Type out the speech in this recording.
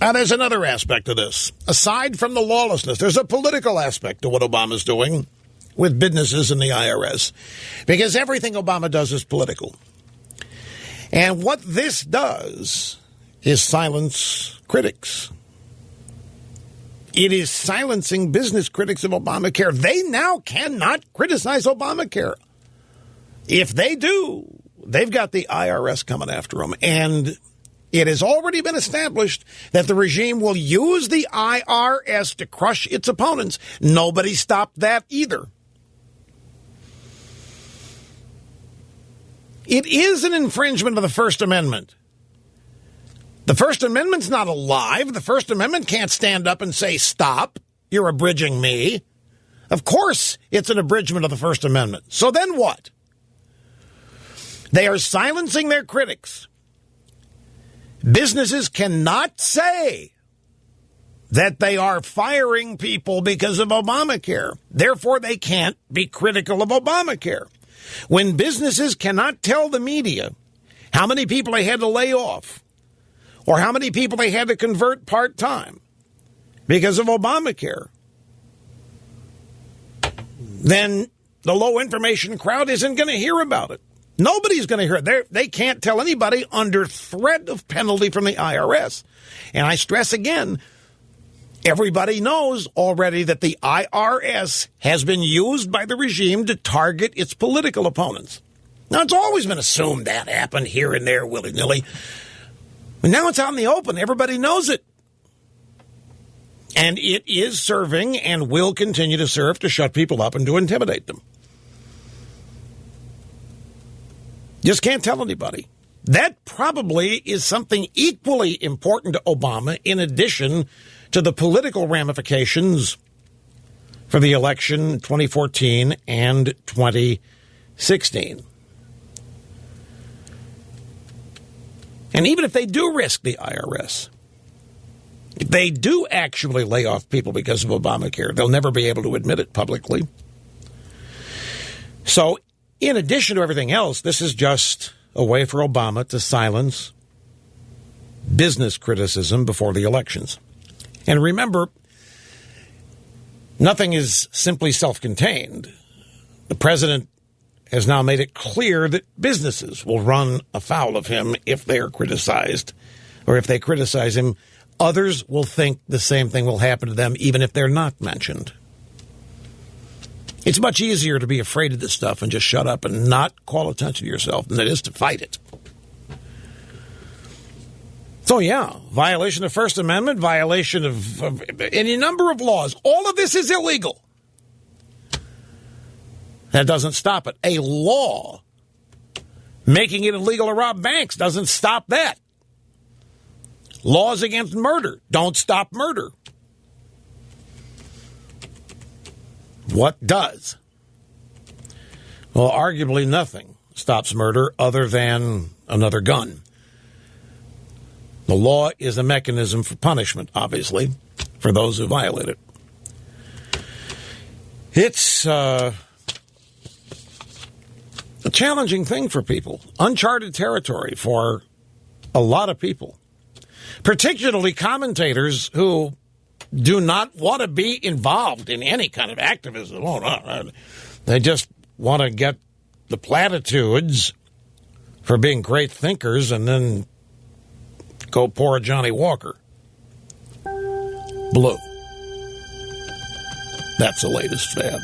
Now, there's another aspect to this. Aside from the lawlessness, there's a political aspect to what Obama's doing with businesses and the IRS, because everything Obama does is political. And what this does is silence critics. It is silencing business critics of Obamacare. They now cannot criticize Obamacare. If they do, they've got the IRS coming after them. And it has already been established that the regime will use the IRS to crush its opponents. Nobody stopped that either. It is an infringement of the First Amendment. The First Amendment's not alive. The First Amendment can't stand up and say, stop, you're abridging me. Of course it's an abridgment of the First Amendment. So then what? They are silencing their critics. Businesses cannot say that they are firing people because of Obamacare. Therefore, they can't be critical of Obamacare. When businesses cannot tell the media how many people they had to lay off or how many people they had to convert part-time because of Obamacare, then the low-information crowd isn't going to hear about it. Nobody's going to hear it. They can't tell anybody under threat of penalty from the IRS. And I stress again, everybody knows already that the IRS has been used by the regime to target its political opponents. Now, it's always been assumed that happened here and there willy-nilly. But now it's out in the open. Everybody knows it. And it is serving and will continue to serve to shut people up and to intimidate them. Just can't tell anybody. That probably is something equally important to Obama in addition to the political ramifications for the election 2014 and 2016. And even if they do risk the IRS, if they do actually lay off people because of Obamacare, they'll never be able to admit it publicly. So, in addition to everything else, this is just a way for Obama to silence business criticism before the elections. And remember, nothing is simply self-contained. The president has now made it clear that businesses will run afoul of him if they are criticized, or if they criticize him. Others will think the same thing will happen to them, even if they're not mentioned. It's much easier to be afraid of this stuff and just shut up and not call attention to yourself than it is to fight it. So, yeah, violation of First Amendment, violation of any number of laws. All of this is illegal. That doesn't stop it. A law making it illegal to rob banks doesn't stop that. Laws against murder don't stop murder. What does? Well, arguably nothing stops murder other than another gun. The law is a mechanism for punishment, obviously, for those who violate it. It's a challenging thing for people. Uncharted territory for a lot of people, particularly commentators who do not want to be involved in any kind of activism. Oh, no. They just want to get the platitudes for being great thinkers and then go pour a Johnny Walker. Blue. That's the latest fad.